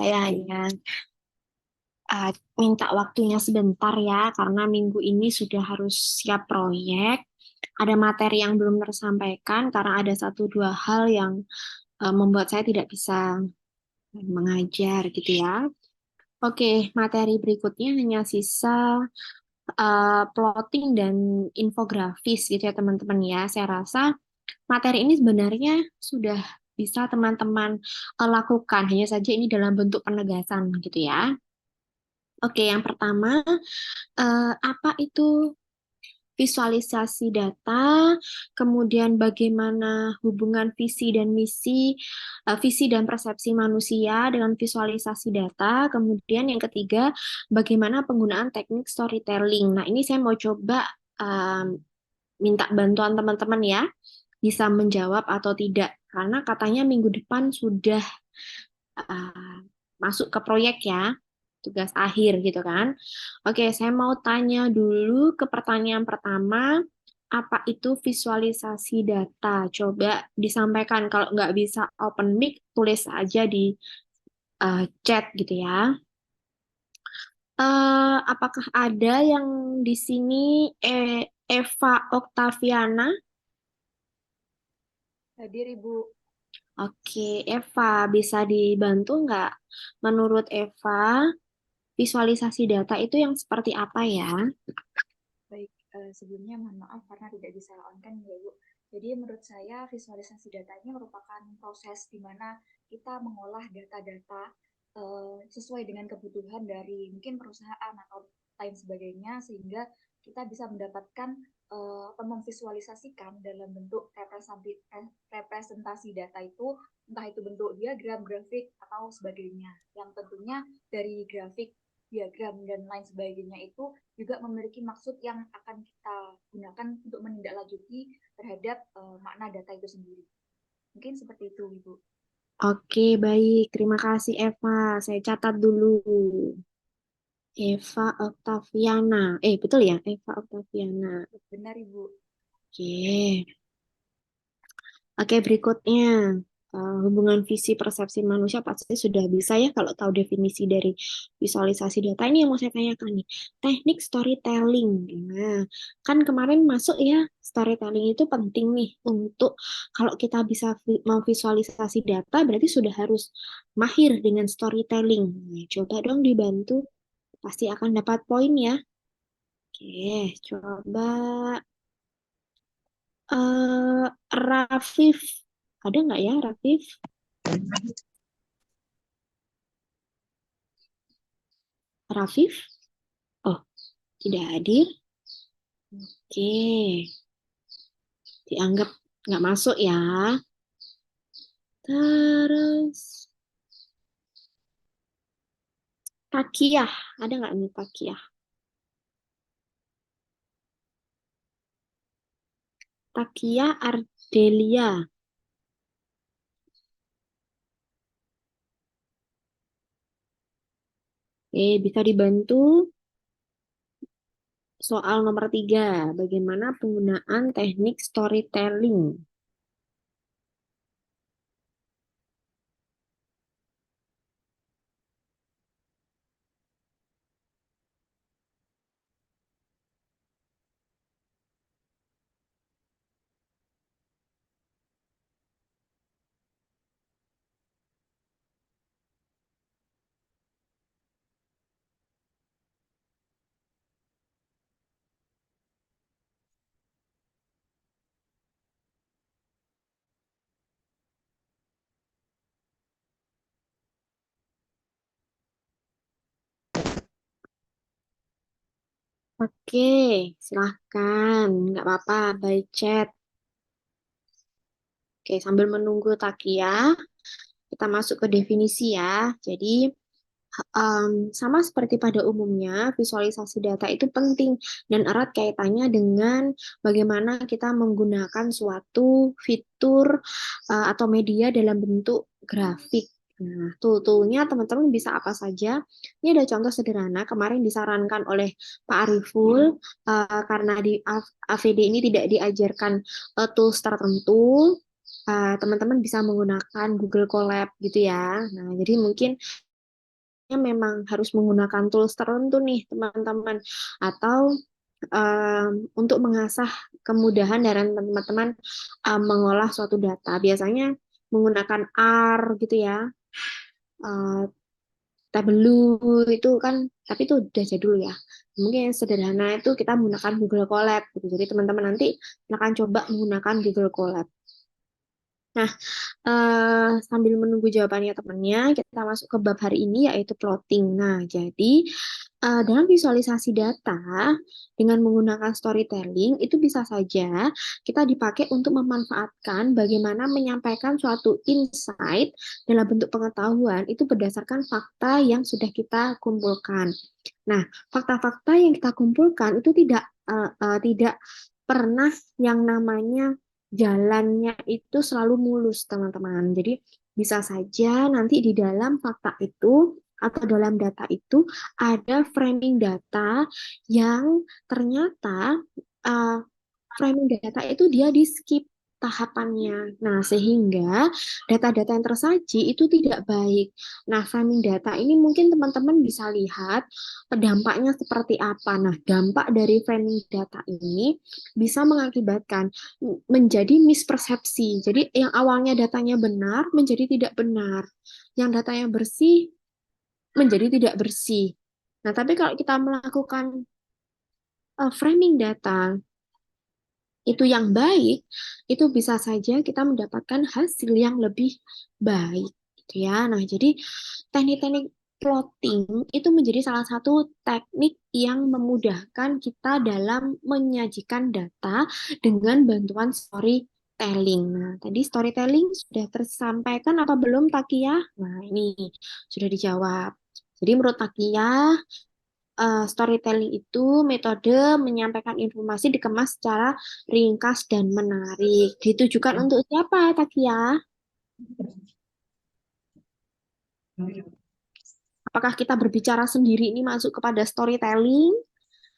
Saya hanya uh, minta waktunya sebentar ya, karena minggu ini sudah harus siap proyek. Ada materi yang belum tersampaikan karena ada satu dua hal yang membuat saya tidak bisa mengajar gitu ya. Oke, materi berikutnya hanya sisa plotting dan infografis gitu ya teman-teman ya. Saya rasa materi ini sebenarnya sudah bisa teman-teman lakukan, hanya saja ini dalam bentuk penegasan gitu ya. Oke, yang pertama, apa itu visualisasi data, kemudian bagaimana hubungan visi dan misi, visi dan persepsi manusia dengan visualisasi data, kemudian yang ketiga, bagaimana penggunaan teknik storytelling. Nah, ini saya mau coba minta bantuan teman-teman ya, bisa menjawab atau tidak, karena katanya minggu depan sudah uh, masuk ke proyek ya, tugas akhir gitu kan. Oke, saya mau tanya dulu ke pertanyaan pertama, apa itu visualisasi data? Coba disampaikan, kalau nggak bisa open mic, tulis aja di chat gitu ya. Apakah ada yang di sini Eva Oktaviana? Hadir Ibu. Oke, Eva, bisa dibantu nggak? Menurut Eva, visualisasi data itu yang seperti apa ya? Baik, sebelumnya mohon maaf karena tidak bisa on cam ya Bu. Jadi menurut saya visualisasi data ini merupakan proses di mana kita mengolah data-data sesuai dengan kebutuhan dari mungkin perusahaan atau lain sebagainya sehingga kita bisa mendapatkan atau memvisualisasikan dalam bentuk representasi data itu, entah itu bentuk diagram, grafik atau sebagainya. Yang tentunya dari grafik, diagram dan lain sebagainya itu juga memiliki maksud yang akan kita gunakan untuk menindaklanjuti terhadap makna data itu sendiri. Mungkin seperti itu, Ibu. Oke, baik. Terima kasih, Eva. Saya catat dulu. Eva Oktaviana. Betul ya? Eva Oktaviana. Benar, Ibu. Oke. Oke, berikutnya. Hubungan visi persepsi manusia pasti sudah bisa ya kalau tahu definisi dari visualisasi data. Ini yang mau saya tanyakan nih. Teknik storytelling. Nah, kan kemarin masuk ya, storytelling itu penting nih untuk kalau kita bisa memvisualisasi data, berarti sudah harus mahir dengan storytelling. Nah, coba dong dibantu, pasti akan dapat poin ya. Oke, coba eh Rafif. Ada nggak ya Rafif? Rafif? Oh, tidak hadir. Oke, dianggap nggak masuk ya. Terus, Takiyah. Ada nggak nih Takiyah? Takiyah Ardelia. Bisa dibantu soal nomor 3. Bagaimana penggunaan teknik storytelling? Oke, silahkan. Nggak apa-apa, by chat. Oke, sambil menunggu Takia, kita masuk ke definisi ya. Jadi, sama seperti pada umumnya, visualisasi data itu penting dan erat kaitannya dengan bagaimana kita menggunakan suatu fitur atau media dalam bentuk grafik. Nah, tool-toolnya teman-teman bisa apa saja. Ini ada contoh sederhana, kemarin disarankan oleh Pak Ariful, karena di AVD ini tidak diajarkan tools tertentu, teman-teman bisa menggunakan Google Colab gitu ya. Nah, jadi mungkin memang harus menggunakan tools tertentu nih teman-teman, atau untuk mengasah kemudahan dari teman-teman mengolah suatu data. Biasanya menggunakan R gitu ya, uh, Tableau itu kan, tapi itu udah jadul ya. Mungkin yang sederhana itu kita menggunakan Google Colab gitu. Jadi teman-teman nanti akan coba menggunakan Google Colab. Nah, sambil menunggu jawabannya temannya, kita masuk ke bab hari ini yaitu plotting. Nah, jadi dalam visualisasi data dengan menggunakan storytelling itu bisa saja kita dipakai untuk memanfaatkan bagaimana menyampaikan suatu insight dalam bentuk pengetahuan itu berdasarkan fakta yang sudah kita kumpulkan. Nah, fakta-fakta yang kita kumpulkan itu tidak pernah yang namanya jalannya itu selalu mulus, teman-teman. Jadi bisa saja nanti di dalam fakta itu atau dalam data itu ada framing data yang ternyata uh, framing data itu dia di skip tahapannya. Nah, sehingga data-data yang tersaji itu tidak baik. Nah, framing data ini mungkin teman-teman bisa lihat dampaknya seperti apa. Nah, dampak dari framing data ini bisa mengakibatkan menjadi mispersepsi. Jadi, yang awalnya datanya benar menjadi tidak benar. Yang datanya bersih menjadi tidak bersih. Nah, tapi kalau kita melakukan framing data itu yang baik, itu bisa saja kita mendapatkan hasil yang lebih baik, gitu ya. Nah, jadi teknik-teknik plotting itu menjadi salah satu teknik yang memudahkan kita dalam menyajikan data dengan bantuan storytelling. Nah, tadi storytelling sudah tersampaikan apa belum, Takia? Nah, ini sudah dijawab. Jadi menurut Takia, storytelling itu metode menyampaikan informasi dikemas secara ringkas dan menarik. Ditujukan untuk siapa, Takia? Apakah kita berbicara sendiri ini masuk kepada storytelling?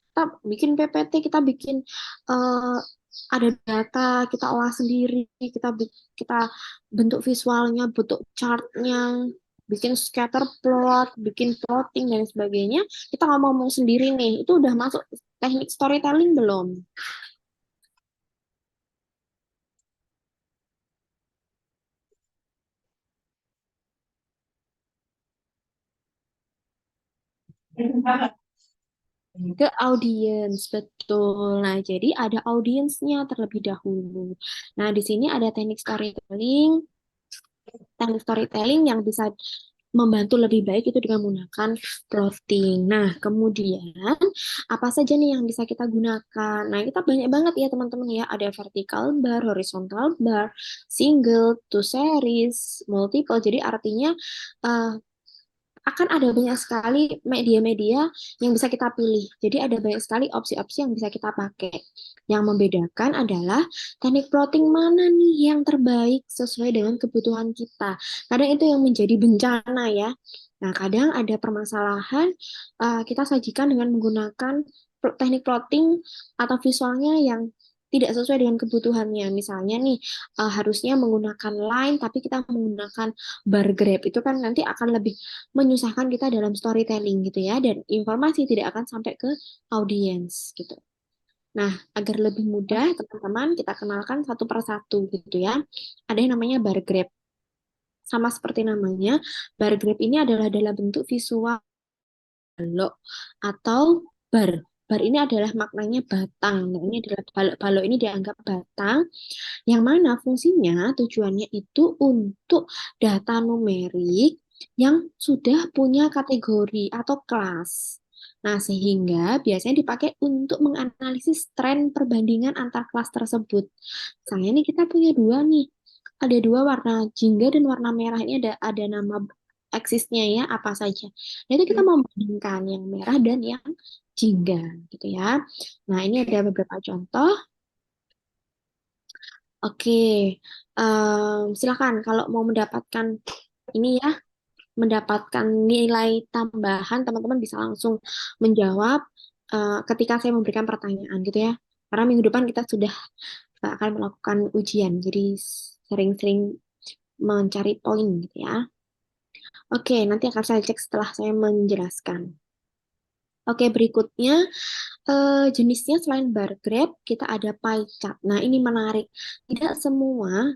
Kita bikin PPT, kita bikin uh, ada data, kita olah sendiri, kita bentuk visualnya, bentuk chartnya, bikin scatter plot, bikin plotting dan sebagainya. Kita ngomong sendiri nih, itu udah masuk teknik storytelling belum? Ke audiens, betul. Nah, jadi ada audiensnya terlebih dahulu. Nah, di sini ada teknik storytelling yang bisa membantu lebih baik itu dengan menggunakan plotting. Nah, kemudian apa saja nih yang bisa kita gunakan? Nah, kita banyak banget ya teman-teman ya. Ada vertical bar, horizontal bar, single, two series, multiple. Jadi artinya eh, akan ada banyak sekali media-media yang bisa kita pilih. Jadi ada banyak sekali opsi-opsi yang bisa kita pakai. Yang membedakan adalah teknik plotting mana nih yang terbaik sesuai dengan kebutuhan kita. Kadang itu yang menjadi bencana ya. Nah, kadang ada permasalahan kita sajikan dengan menggunakan teknik plotting atau visualnya yang tidak sesuai dengan kebutuhannya. Misalnya nih, harusnya menggunakan line, tapi kita menggunakan bar graph. Itu kan nanti akan lebih menyusahkan kita dalam storytelling gitu ya, dan informasi tidak akan sampai ke audiens gitu. Nah, agar lebih mudah teman-teman kita kenalkan satu persatu gitu ya. Ada yang namanya bar graph. Sama seperti namanya, bar graph ini adalah dalam bentuk visual balok atau bar. Bar ini adalah maknanya batang. Nah, ini adalah balok ini dianggap batang yang mana fungsinya tujuannya itu untuk data numerik yang sudah punya kategori atau kelas. Nah, sehingga biasanya dipakai untuk menganalisis tren perbandingan antar kelas tersebut. Misalnya nih kita punya dua nih. Ada dua warna jingga dan warna merah ini ada nama eksisnya ya apa saja. Nah, itu kita membandingkan yang merah dan yang jingga gitu ya. Nah, ini ada beberapa contoh. Oke, silakan kalau mau mendapatkan ini ya, mendapatkan nilai tambahan, teman-teman bisa langsung menjawab ketika saya memberikan pertanyaan gitu ya. Karena minggu depan kita sudah akan melakukan ujian, jadi sering-sering mencari poin gitu ya. Oke, nanti akan saya cek setelah saya menjelaskan. Oke, berikutnya jenisnya selain bar graph, kita ada pie chart. Nah, ini menarik. Tidak semua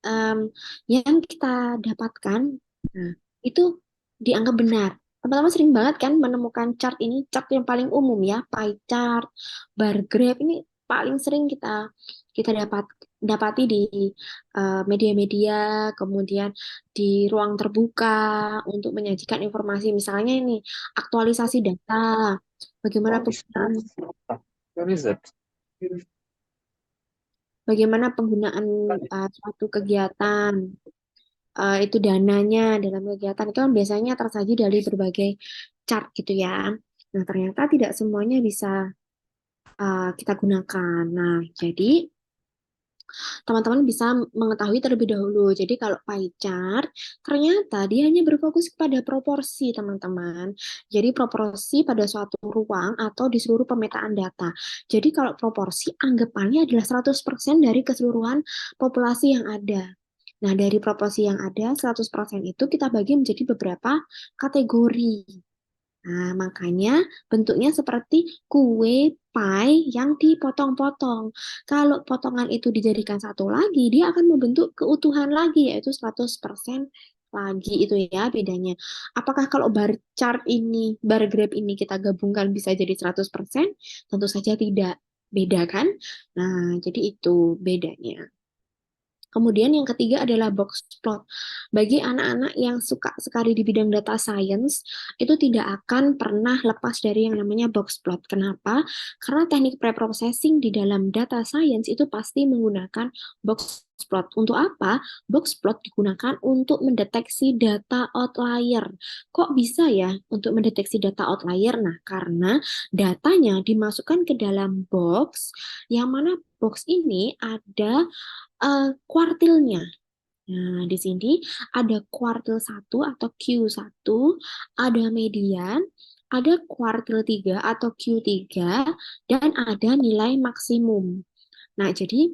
em, yang kita dapatkan, nah, itu dianggap benar. Teman-teman sering banget kan menemukan chart ini, chart yang paling umum ya, pie chart, bar graph ini paling sering kita kita dapati di media-media, kemudian di ruang terbuka untuk menyajikan informasi. Misalnya ini aktualisasi data, bagaimana penggunaan What is it? bagaimana penggunaan suatu kegiatan, itu dananya dalam kegiatan itu kan biasanya tersaji dari berbagai chart gitu ya. Nah, ternyata tidak semuanya bisa kita gunakan. Nah, jadi teman-teman bisa mengetahui terlebih dahulu. Jadi kalau pie chart, ternyata dia hanya berfokus kepada proporsi, teman-teman. Jadi proporsi pada suatu ruang atau di seluruh pemetaan data. Jadi kalau proporsi, anggapannya adalah 100% dari keseluruhan populasi yang ada. Nah, dari proporsi yang ada, 100% itu kita bagi menjadi beberapa kategori. Nah, makanya bentuknya seperti kue pie yang dipotong-potong. Kalau potongan itu dijadikan satu lagi, dia akan membentuk keutuhan lagi, yaitu 100% lagi itu ya bedanya. Apakah kalau bar chart ini, bar graph ini kita gabungkan bisa jadi 100%? Tentu saja tidak. Beda kan? Nah, jadi itu bedanya. Kemudian yang ketiga adalah box plot. Bagi anak-anak yang suka sekali di bidang data science, itu tidak akan pernah lepas dari yang namanya box plot. Kenapa? Karena teknik preprocessing di dalam data science itu pasti menggunakan box plot. Untuk apa? Box plot digunakan untuk mendeteksi data outlier. Kok bisa ya untuk mendeteksi data outlier? Nah, karena datanya dimasukkan ke dalam box, yang mana box ini ada kuartilnya. Nah, di sini ada kuartil satu atau Q1, ada median, ada kuartil 3 atau Q3, dan ada nilai maksimum. Nah, jadi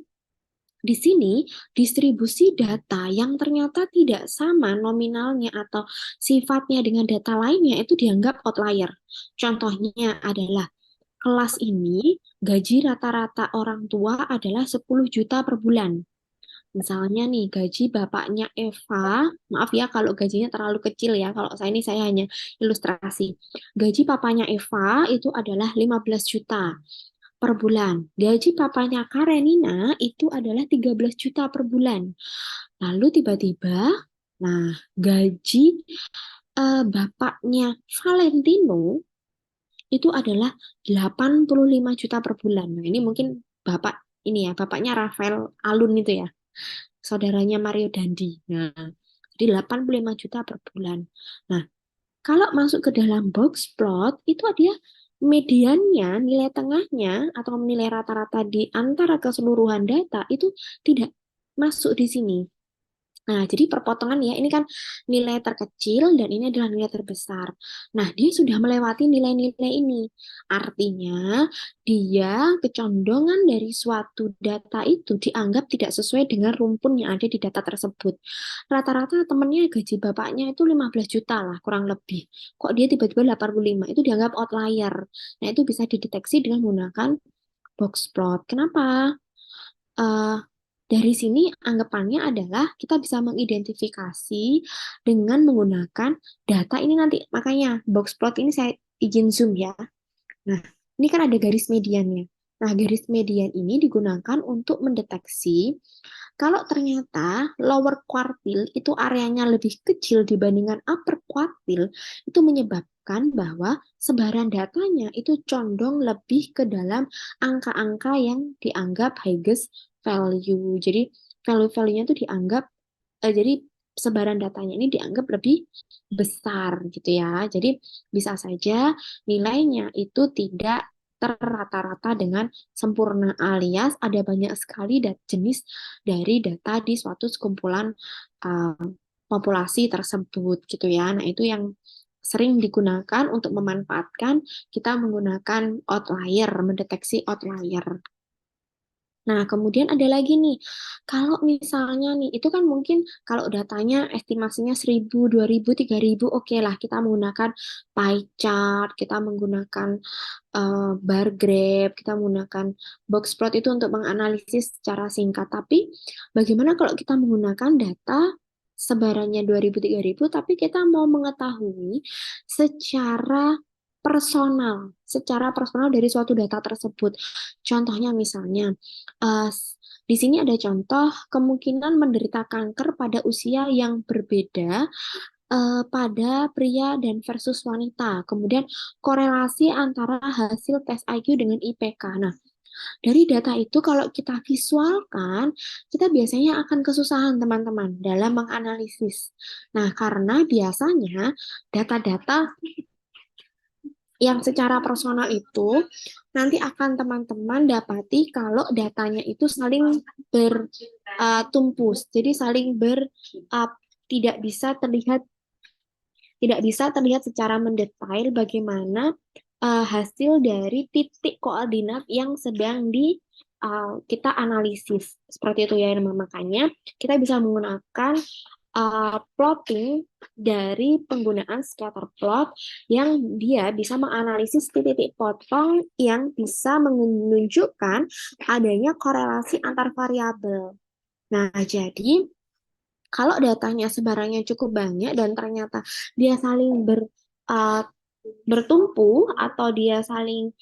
di sini distribusi data yang ternyata tidak sama nominalnya atau sifatnya dengan data lainnya itu dianggap outlier. Contohnya adalah kelas ini gaji rata-rata orang tua adalah 10 juta per bulan. Misalnya nih gaji bapaknya Eva, maaf ya kalau gajinya terlalu kecil ya, kalau saya hanya ilustrasi. Gaji papanya Eva itu adalah 15 juta per bulan. Gaji papanya Karenina itu adalah 13 juta per bulan. Lalu tiba-tiba, nah gaji bapaknya Valentino itu adalah 85 juta per bulan. Nah ini mungkin bapak ini ya, bapaknya Rafael Alun itu ya saudaranya Mario Dandi. Nah, jadi 85 juta per bulan. Nah, kalau masuk ke dalam box plot, itu dia mediannya, nilai tengahnya, atau nilai rata-rata di antara keseluruhan data itu tidak masuk di sini. Nah, jadi perpotongan ya, ini kan nilai terkecil dan ini adalah nilai terbesar. Nah, dia sudah melewati nilai-nilai ini. Artinya, dia kecondongan dari suatu data itu dianggap tidak sesuai dengan rumpun yang ada di data tersebut. Rata-rata temennya gaji bapaknya itu 15 juta lah, kurang lebih. Kok dia tiba-tiba 85? Itu dianggap outlier. Nah, itu bisa dideteksi dengan menggunakan box plot. Kenapa? eh, dari sini anggapannya adalah kita bisa mengidentifikasi dengan menggunakan data ini nanti. Makanya box plot ini saya izin zoom ya. Nah, ini kan ada garis mediannya. Nah, garis median ini digunakan untuk mendeteksi kalau ternyata lower quartile itu areanya lebih kecil dibandingkan upper quartile, itu menyebabkan bahwa sebaran datanya itu condong lebih ke dalam angka-angka yang dianggap highest value. Jadi value-value-nya itu dianggap, jadi sebaran datanya ini dianggap lebih besar gitu ya. Jadi bisa saja nilainya itu tidak terrata-rata dengan sempurna alias ada banyak sekali jenis dari data di suatu sekumpulan uh, populasi tersebut gitu ya. Nah, itu yang sering digunakan untuk memanfaatkan kita menggunakan outlier, mendeteksi outlier. Nah, kemudian ada lagi nih, kalau misalnya nih, itu kan mungkin kalau datanya estimasinya 1000, 2000, 3000, oke lah, kita menggunakan pie chart, kita menggunakan bar graph, kita menggunakan box plot itu untuk menganalisis secara singkat. Tapi bagaimana kalau kita menggunakan data sebarannya 2000, 3000, tapi kita mau mengetahui secara secara personal dari suatu data tersebut. Contohnya misalnya, eh, di sini ada contoh kemungkinan menderita kanker pada usia yang berbeda pada pria dan versus wanita. Kemudian korelasi antara hasil tes IQ dengan IPK. Nah, dari data itu kalau kita visualkan, kita biasanya akan kesusahan teman-teman dalam menganalisis. Nah, karena biasanya data-data yang secara personal itu nanti akan teman-teman dapati kalau datanya itu saling bertumpu, jadi saling tidak bisa terlihat secara mendetail bagaimana hasil dari titik koordinat yang sedang kita analisis. Seperti itu ya, makanya kita bisa menggunakan plotting dari penggunaan scatter plot yang dia bisa menganalisis titik-titik potong yang bisa menunjukkan adanya korelasi antar variabel. Nah, jadi kalau datanya sebarannya cukup banyak dan ternyata dia saling uh, bertumpu atau dia saling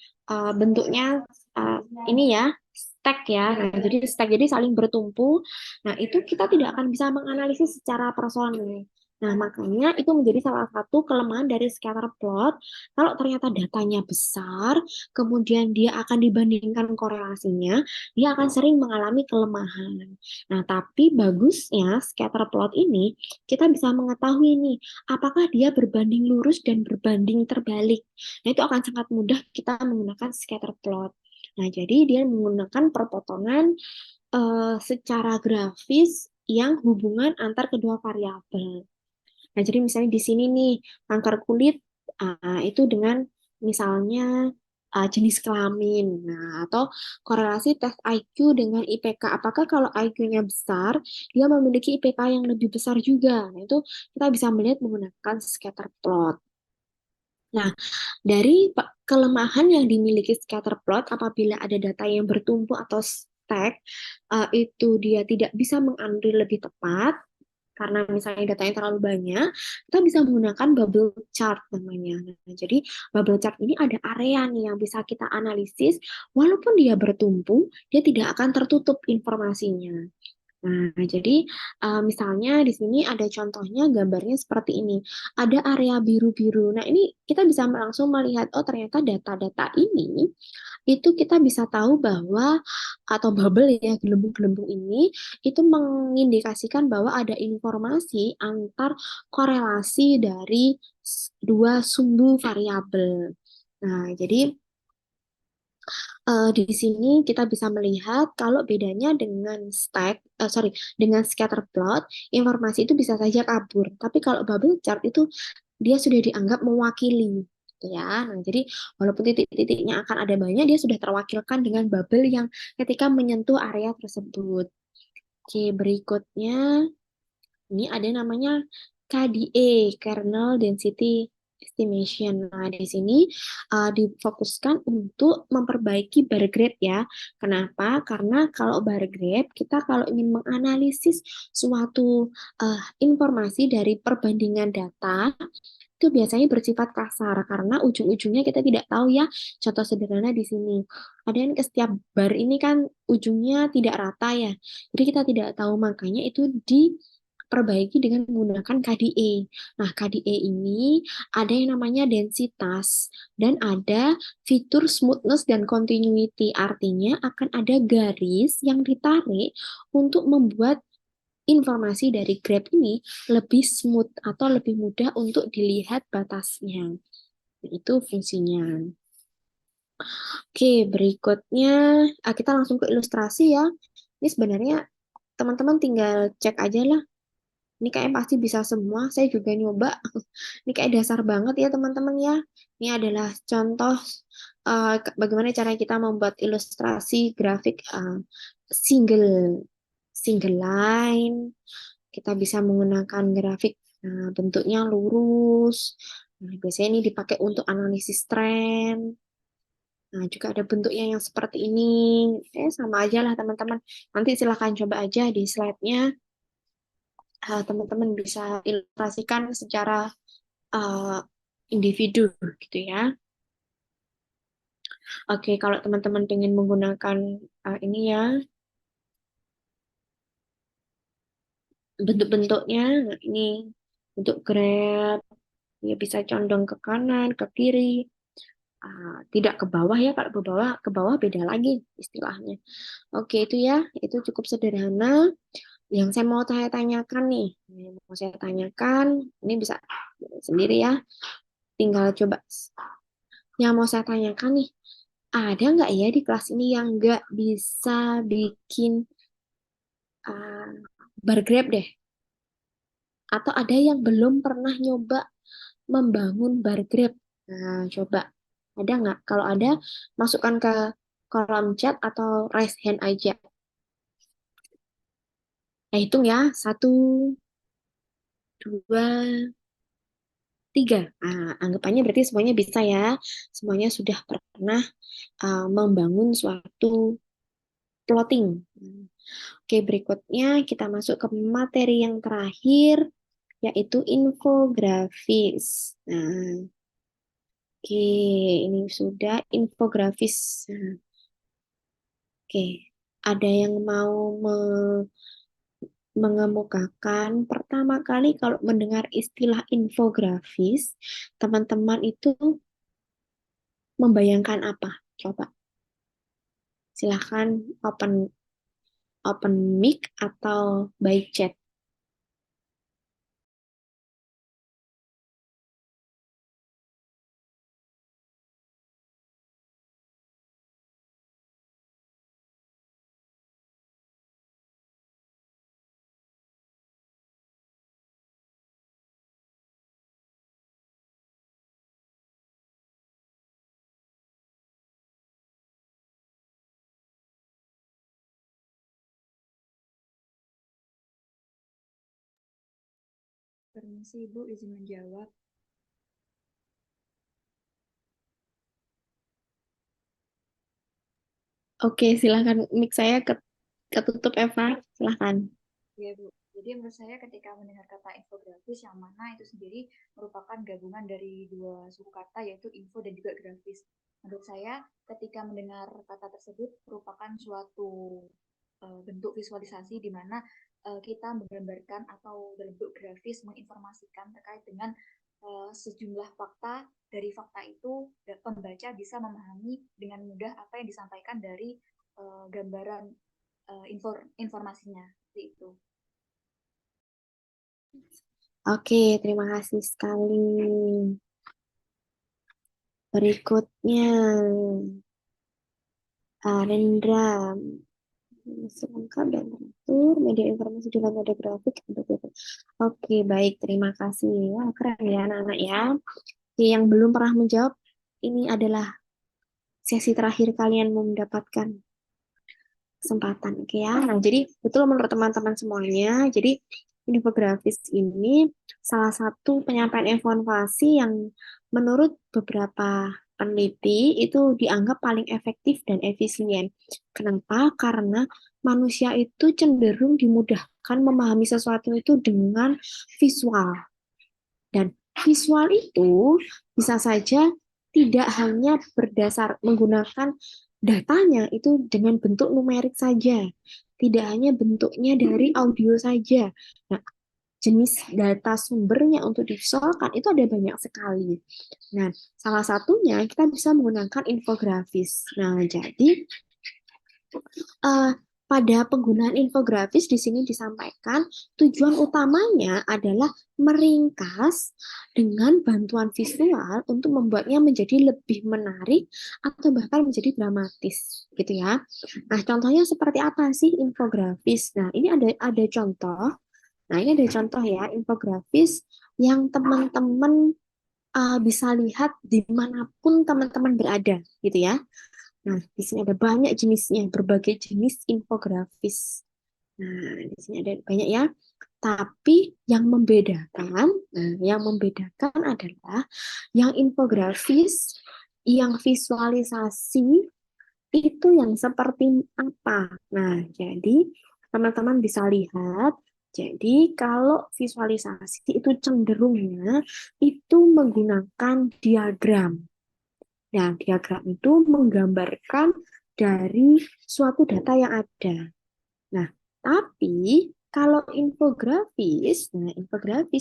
bentuknya uh, ini ya stack ya. Nah, jadi stack jadi saling bertumpu. Nah, itu kita tidak akan bisa menganalisis secara personal. Nah, makanya itu menjadi salah satu kelemahan dari scatter plot. Kalau ternyata datanya besar, kemudian dia akan dibandingkan korelasinya, dia akan sering mengalami kelemahan. Nah, tapi bagusnya scatter plot ini kita bisa mengetahui nih apakah dia berbanding lurus dan berbanding terbalik. Nah, itu akan sangat mudah kita menggunakan scatter plot. Nah, jadi dia menggunakan perpotongan secara grafis yang hubungan antar kedua variabel. Nah, jadi misalnya di sini nih, kanker kulit itu dengan misalnya jenis kelamin. Nah, atau korelasi tes IQ dengan IPK. Apakah kalau IQ-nya besar, dia memiliki IPK yang lebih besar juga. Nah, itu kita bisa melihat menggunakan scatter plot. Nah, dari kelemahan yang dimiliki scatter plot apabila ada data yang bertumpu atau stack, itu dia tidak bisa mengambil lebih tepat karena misalnya datanya terlalu banyak, kita bisa menggunakan bubble chart namanya. Nah, jadi bubble chart ini ada area nih yang bisa kita analisis, walaupun dia bertumpu, dia tidak akan tertutup informasinya. Nah, jadi misalnya di sini ada contohnya gambarnya seperti ini. Ada area biru-biru. Nah, ini kita bisa langsung melihat, oh ternyata data-data ini itu kita bisa tahu bahwa atau bubble ya gelembung-gelembung ini itu mengindikasikan bahwa ada informasi antar korelasi dari dua sumbu variabel. Nah, jadi di sini kita bisa melihat kalau bedanya dengan dengan scatter plot, informasi itu bisa saja kabur. Tapi kalau bubble chart itu dia sudah dianggap mewakili, gitu ya. Nah, jadi walaupun titik-titiknya akan ada banyak, dia sudah terwakilkan dengan bubble yang ketika menyentuh area tersebut. Oke, berikutnya ini ada namanya KDA, Kernel Density Estimation. Nah, di sini difokuskan untuk memperbaiki bar graph ya. Kenapa? Karena kalau bar graph, kita kalau ingin menganalisis suatu informasi dari perbandingan data, itu biasanya bersifat kasar karena ujung-ujungnya kita tidak tahu ya. Contoh sederhana di sini. Ada yang ke setiap bar ini kan ujungnya tidak rata ya. Jadi kita tidak tahu, makanya itu diperbaiki dengan menggunakan KDA. Nah, KDA ini ada yang namanya densitas dan ada fitur smoothness dan continuity. Artinya akan ada garis yang ditarik untuk membuat informasi dari graph ini lebih smooth atau lebih mudah untuk dilihat batasnya. Itu fungsinya. Oke, berikutnya kita langsung ke ilustrasi ya. Ini sebenarnya teman-teman tinggal cek aja lah. Ini kayak pasti bisa semua. Saya juga nyoba. Ini kayak dasar banget ya teman-teman ya. Ini adalah contoh bagaimana cara kita membuat ilustrasi grafik single single line. Kita bisa menggunakan grafik, nah, bentuknya lurus. Nah, biasanya ini dipakai untuk analisis tren. Nah, juga ada bentuknya yang seperti ini. Sama aja lah teman-teman. Nanti silahkan coba aja di slide-nya. Teman-teman bisa ilustrasikan secara uh, individu gitu ya. Oke, kalau teman-teman ingin menggunakan ini ya, bentuk-bentuknya, nah ini untuk grab, ya bisa condong ke kanan, ke kiri, tidak ke bawah ya. Kalau ke bawah beda lagi istilahnya. Oke, itu ya, itu cukup sederhana. Yang saya mau tanyakan nih, yang mau saya tanyakan, ini bisa sendiri ya, tinggal coba. Yang mau saya tanyakan nih, ada nggak ya di kelas ini yang nggak bisa bikin uh, bar grab deh? Atau ada yang belum pernah nyoba membangun bar grab? Nah, coba. Ada nggak? Kalau ada, masukkan ke kolom chat atau raise hand aja. Hitung ya. Satu, dua, tiga. Anggapannya berarti semuanya bisa ya. Semuanya sudah pernah membangun suatu plotting. Oke, berikutnya kita masuk ke materi yang terakhir, yaitu infografis. Nah, oke, ini sudah infografis. Nah, oke, ada yang mau mengemukakan pertama kali kalau mendengar istilah infografis, teman-teman itu membayangkan apa? Coba silahkan open open mic atau by chat. Permisi Ibu, izin menjawab. Oke, silahkan mic saya ketutup Eva, silahkan. Ya Bu, jadi menurut saya ketika mendengar kata infografis yang mana itu sendiri merupakan gabungan dari dua suku kata yaitu info dan juga grafis. Menurut saya ketika mendengar kata tersebut merupakan suatu bentuk visualisasi di mana kita menggambarkan atau bentuk grafis menginformasikan terkait dengan sejumlah fakta. Dari fakta itu pembaca bisa memahami dengan mudah apa yang disampaikan dari gambaran informasinya seperti itu. Oke, terima kasih sekali. Berikutnya, Rendra. Lengkap dan teratur, media informasi dalam media grafik. Oke, baik. Terima kasih. Wah, keren ya anak-anak ya. Oke, yang belum pernah menjawab, ini adalah sesi terakhir kalian mau mendapatkan kesempatan. Oke ya. Nah, jadi betul menurut teman-teman semuanya. Jadi infografis ini salah satu penyampaian informasi yang menurut beberapa peneliti itu dianggap paling efektif dan efisien. Kenapa? Karena manusia itu cenderung dimudahkan memahami sesuatu itu dengan visual. Dan visual itu bisa saja tidak hanya berdasar menggunakan datanya itu dengan bentuk numerik saja, tidak hanya bentuknya dari audio saja. Nah, jenis data sumbernya untuk divisualkan itu ada banyak sekali. Nah, salah satunya kita bisa menggunakan infografis. Nah, jadi eh, pada penggunaan infografis di sini disampaikan tujuan utamanya adalah meringkas dengan bantuan visual untuk membuatnya menjadi lebih menarik atau bahkan menjadi dramatis gitu ya. Nah, contohnya seperti apa sih infografis? Nah, ini ada contoh. Nah, ini ada contoh ya infografis yang teman-teman bisa lihat dimanapun teman-teman berada gitu ya. Nah, di sini ada banyak jenisnya, berbagai jenis infografis. Nah, di sini ada banyak ya. Tapi yang membedakan adalah yang infografis, yang visualisasi itu yang seperti apa. Nah, jadi teman-teman bisa lihat. Jadi kalau visualisasi itu cenderungnya itu menggunakan diagram. Nah, diagram itu menggambarkan dari suatu data yang ada. Nah, tapi kalau infografis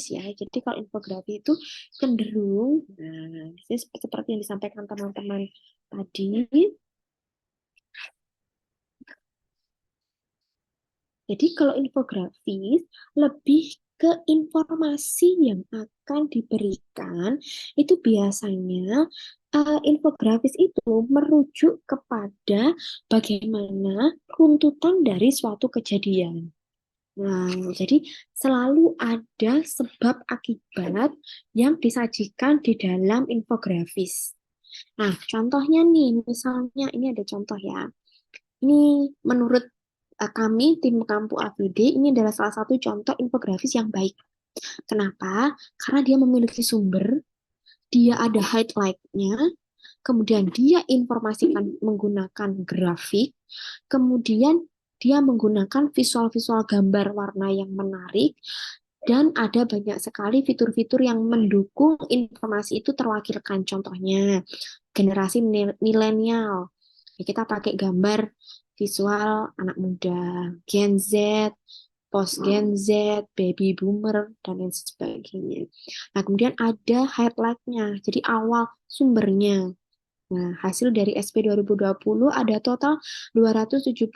ya. Jadi kalau infografis itu cenderung, nah, ini seperti yang disampaikan teman-teman tadi. Jadi kalau infografis lebih ke informasi yang akan diberikan itu biasanya infografis itu merujuk kepada bagaimana runtutan dari suatu kejadian. Nah, jadi selalu ada sebab akibat yang disajikan di dalam infografis. Nah, contohnya nih, misalnya ini ada contoh ya. Ini menurut kami, tim Kampu APD, ini adalah salah satu contoh infografis yang baik. Kenapa? Karena dia memiliki sumber, dia ada highlight-nya, kemudian dia informasikan menggunakan grafik, kemudian dia menggunakan visual-visual gambar warna yang menarik, dan ada banyak sekali fitur-fitur yang mendukung informasi itu terwakilkan. Contohnya, generasi milenial. Ya, kita pakai gambar visual anak muda, Gen Z, post Gen Z, baby boomer, dan lain sebagainya. Nah, kemudian ada highlight-nya, jadi awal sumbernya. Nah, hasil dari SP 2020 ada total 270,20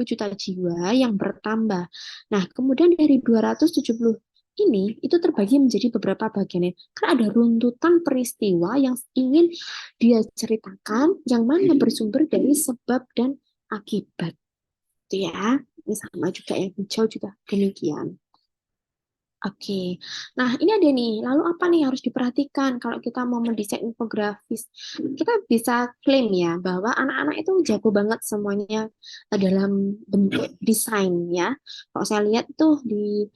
juta jiwa yang bertambah. Nah, kemudian dari 270 ini itu terbagi menjadi beberapa bagian. Kan ada runtutan peristiwa yang ingin dia ceritakan yang mana bersumber dari sebab dan akibat. Itu ya. Ini sama juga yang hijau juga demikian. Oke, nah ini ada nih. Lalu apa nih yang harus diperhatikan kalau kita mau mendesain infografis? Kita bisa klaim ya bahwa anak-anak itu jago banget semuanya dalam bentuk desain ya. Kalau saya lihat tuh di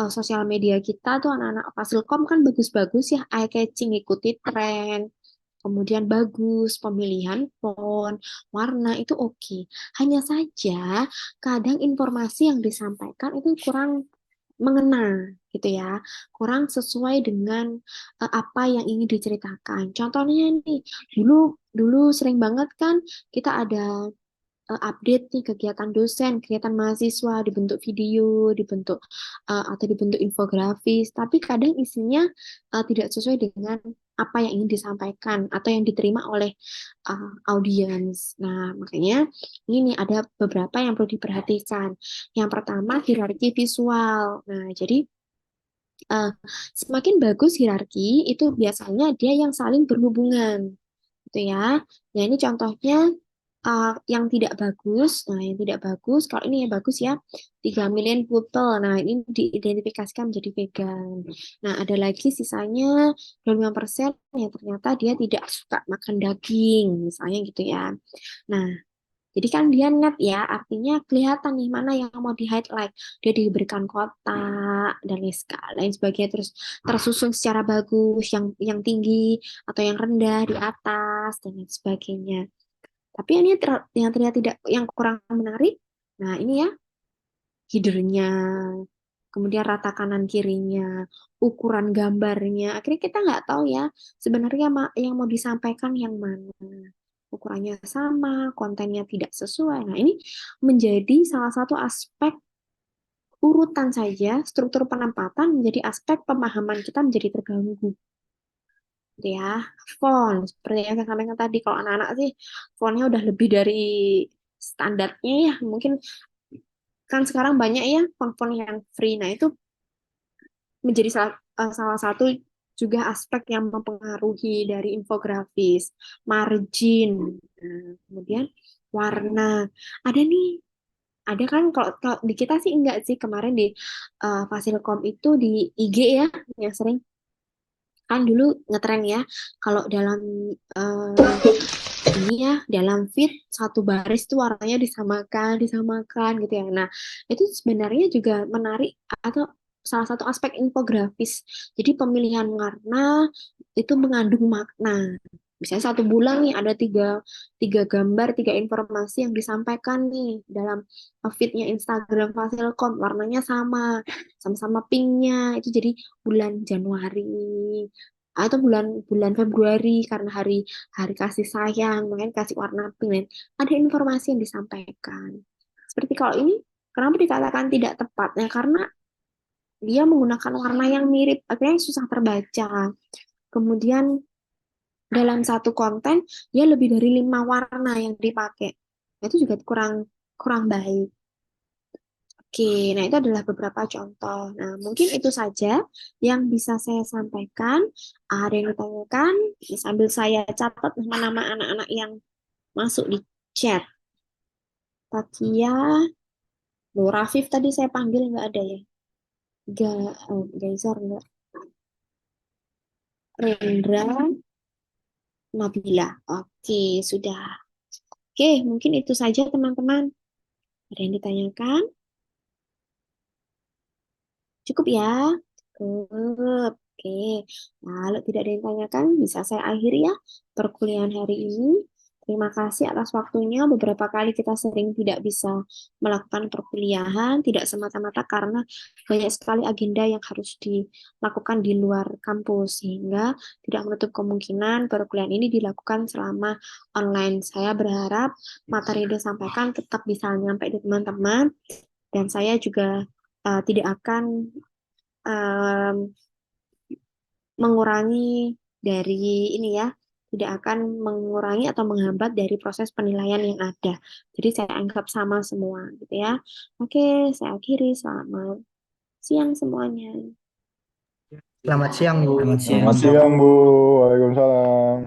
sosial media kita tuh anak-anak Fasilkom kan bagus-bagus ya, eye-catching, ikuti tren, kemudian bagus pemilihan font, warna itu oke. Hanya saja kadang informasi yang disampaikan itu kurang mengena gitu ya, kurang sesuai dengan apa yang ingin diceritakan. Contohnya nih, dulu dulu sering banget kan kita ada update nih kegiatan dosen, kegiatan mahasiswa dibentuk video, dibentuk atau dibentuk infografis, tapi kadang isinya tidak sesuai dengan apa yang ingin disampaikan atau yang diterima oleh audiens. Nah, makanya ini nih ada beberapa yang perlu diperhatikan. Yang pertama, hierarki visual. Nah, jadi uh, semakin bagus hierarki itu biasanya dia yang saling berhubungan gitu ya. Nah, ini contohnya yang tidak bagus. Nah, yang tidak bagus, kalau ini yang bagus ya, 3 million people. Nah, ini diidentifikasikan menjadi vegan. Nah, ada lagi sisanya 25% yang ternyata dia tidak suka makan daging, misalnya gitu ya. Nah, jadi kan dia net ya, artinya kelihatan nih mana yang mau di highlight. Dia diberikan kotak dan lain sebagainya, terus tersusun secara bagus, yang tinggi atau yang rendah di atas dan lain sebagainya. Tapi yang terlihat tidak, yang kurang menarik, nah ini ya headernya, kemudian rata kanan kirinya, ukuran gambarnya. Akhirnya kita nggak tahu ya sebenarnya yang mau disampaikan yang mana. Ukurannya sama, kontennya tidak sesuai. Nah, ini menjadi salah satu aspek urutan saja, struktur penempatan menjadi aspek pemahaman kita menjadi terganggu. Gitu ya, font seperti yang saya sampaikan tadi, kalau anak-anak sih fontnya udah lebih dari standarnya ya, mungkin kan sekarang banyak ya font-font yang free. Nah, itu menjadi salah satu juga aspek yang mempengaruhi dari infografis, margin, nah, kemudian warna. Ada nih, ada kan kalau di kita sih enggak sih, kemarin di Fasilkom itu di IG ya yang sering kan dulu ngetren ya kalau dalam ini ya dalam feed satu baris tuh warnanya disamakan disamakan gitu ya. Nah itu sebenarnya juga menarik atau salah satu aspek infografis. Jadi pemilihan warna itu mengandung makna. Misalnya satu bulan nih ada tiga gambar, tiga informasi yang disampaikan nih dalam feednya Instagram Fasilkom, warnanya sama-sama pinknya. Itu jadi bulan Januari atau bulan bulan Februari karena hari hari kasih sayang, makanya kasih warna pink. Dan ada informasi yang disampaikan. Seperti kalau ini, kenapa dikatakan tidak tepat? Nah, karena dia menggunakan warna yang mirip, akhirnya susah terbaca. Kemudian dalam satu konten, dia lebih dari 5 warna yang dipakai. Nah, itu juga kurang kurang baik. Oke, nah itu adalah beberapa contoh. Nah, mungkin itu saja yang bisa saya sampaikan. Ada yang ditanyakan, sambil saya catat nama-nama anak-anak yang masuk di chat. Takia, Nur Rafif tadi saya panggil nggak ada ya. Gaizar nggak. Rendra, Nabila. Oke, sudah. Oke, mungkin itu saja teman-teman. Ada yang ditanyakan? Cukup ya? Cukup. Oke. Kalau tidak ada yang tanyakan, bisa saya akhiri ya perkuliahan hari ini. Terima kasih atas waktunya. Beberapa kali kita sering tidak bisa melakukan perkuliahan, tidak semata-mata karena banyak sekali agenda yang harus dilakukan di luar kampus, sehingga tidak menutup kemungkinan perkuliahan ini dilakukan selama online. Saya berharap materi yang disampaikan tetap bisa nyampe di teman-teman, dan saya juga tidak akan em, mengurangi dari ini ya, tidak akan mengurangi atau menghambat dari proses penilaian yang ada. Jadi saya anggap sama semua gitu ya. Oke, saya akhiri. Selamat siang semuanya. Selamat siang, Bu. Selamat siang. Selamat siang, Bu. Waalaikumsalam.